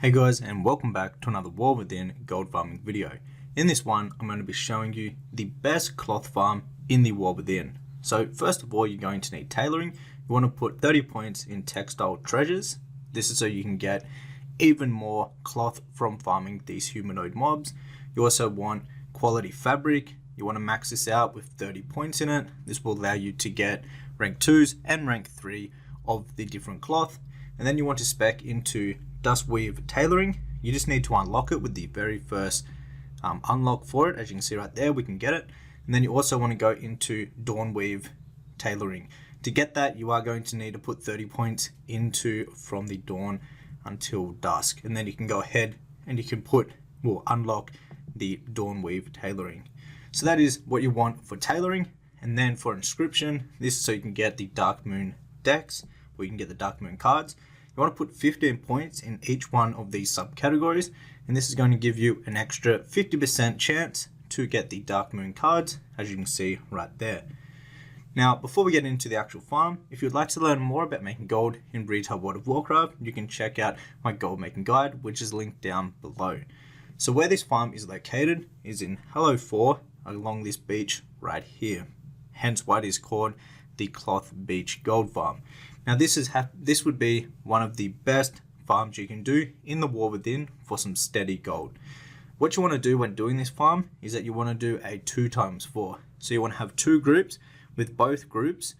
Hey guys, and welcome back to another War Within gold farming video. In this one, I'm going to be showing you the best cloth farm in the War Within. So first of all, you're going to need tailoring. You want to put 30 points in textile treasures. This is so you can get even more cloth from farming these humanoid mobs. You also want quality fabric. You want to max this out with 30 points in it. This will allow you to get rank 2s and rank 3 of the different cloth. And then you want to spec into dust weave tailoring. You just need to unlock it with the very first unlock for it. As you can see right there, we can get it. And then you also want to go into dawn weave tailoring. To get that, you are going to need to put 30 points into from the dawn until dusk, and then you can go ahead and you can unlock the dawn weave tailoring. So that is what you want for tailoring. And then for inscription, this is so you can get the dark moon decks, or you can get the dark moon cards. You want to put 15 points in each one of these subcategories, and this is going to give you an extra 50% chance to get the dark moon cards, as you can see right there. Now, before we get into the actual farm, if you'd like to learn more about making gold in retail World of Warcraft, you can check out my gold making guide, which is linked down below. So where this farm is located is in Hello 4 along this beach right here, hence why it is called the Cloth Beach Gold Farm. Now this would be one of the best farms you can do in the War Within for some steady gold. What you want to do when doing this farm is that you want to do a 2x4. So you want to have 2 groups, with both groups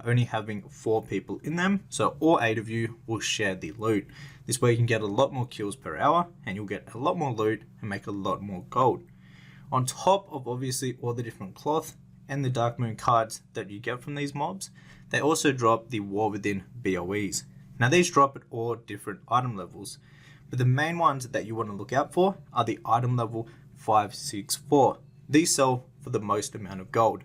only having 4 people in them. So all 8 of you will share the loot. This way you can get a lot more kills per hour, and you'll get a lot more loot and make a lot more gold. On top of obviously all the different cloth and the dark moon cards that you get from these mobs, they also drop the War Within BOEs. Now these drop at all different item levels, but the main ones that you want to look out for are the item level 5, 6, 4. These sell for the most amount of gold,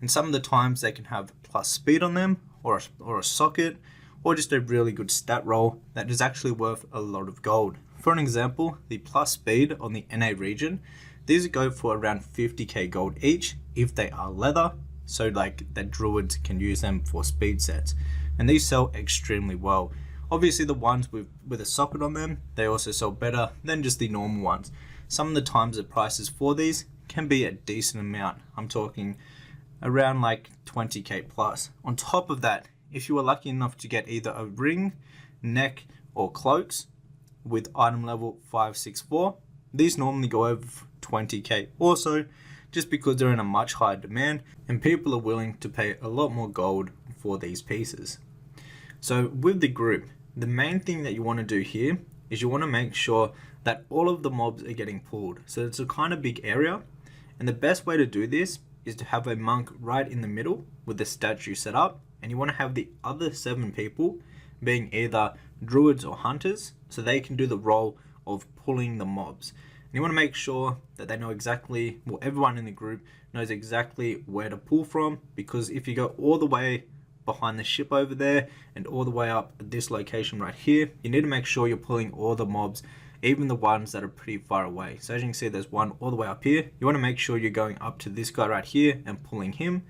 and some of the times they can have plus speed on them, or a socket, or just a really good stat roll that is actually worth a lot of gold. For an example, the plus speed on the NA region, these go for around 50k gold each if they are leather, so like the druids can use them for speed sets, and these sell extremely well. Obviously the ones with a socket on them, they also sell better than just the normal ones. Some of the times the prices for these can be a decent amount. I'm talking around like 20k plus. On top of that, if you are lucky enough to get either a ring, neck, or cloaks with item level 5, 6, 4, these normally go over 20k also, just because they're in a much higher demand and people are willing to pay a lot more gold for these pieces. So with the group, the main thing that you want to do here is you want to make sure that all of the mobs are getting pulled. So it's a kind of big area, and the best way to do this is to have a monk right in the middle with the statue set up, and you want to have the other 7 people being either druids or hunters, so they can do the role of pulling the mobs. You want to make sure that they know exactly, well, everyone in the group knows exactly where to pull from, because if you go all the way behind the ship over there and all the way up at this location right here, you need to make sure you're pulling all the mobs, even the ones that are pretty far away. So as you can see, there's one all the way up here. You want to make sure you're going up to this guy right here and pulling him,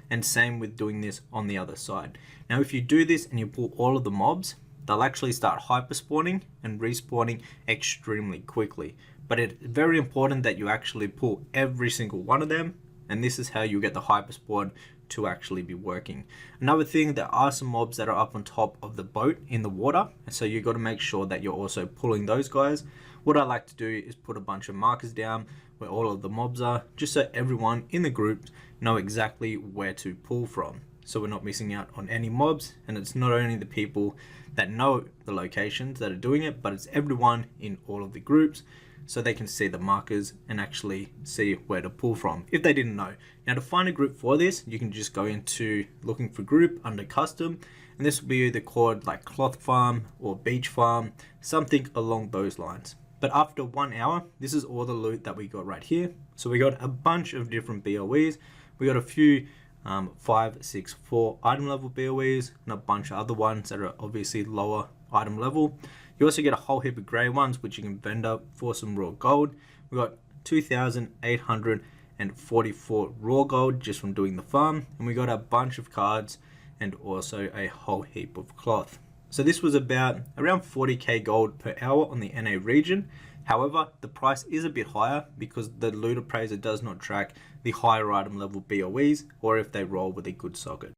and same with doing this on the other side. Now if you do this and you pull all of the mobs, they'll actually start hyper spawning and respawning extremely quickly. But it's very important that you actually pull every single one of them, and this is how you get the hyper spawn to actually be working. Another thing, there are some mobs that are up on top of the boat in the water, and so you got to make sure that you're also pulling those guys. What I like to do is put a bunch of markers down where all of the mobs are, just so everyone in the group know exactly where to pull from, so we're not missing out on any mobs. And it's not only the people that know the locations that are doing it, but it's everyone in all of the groups, so they can see the markers and actually see where to pull from if they didn't know. Now to find a group for this, you can just go into looking for group under custom, and this will be either called like cloth farm or beach farm, something along those lines. But after 1 hour, this is all the loot that we got right here. So we got a bunch of different BOEs. We got a few 5, 6, 4 item level BOEs, and a bunch of other ones that are obviously lower item level. You also get a whole heap of grey ones, which you can vend up for some raw gold. We got 2,844 raw gold just from doing the farm, and we got a bunch of cards and also a whole heap of cloth. So this was around 40k gold per hour on the NA region. However, the price is a bit higher because the loot appraiser does not track the higher item level BOEs or if they roll with a good socket.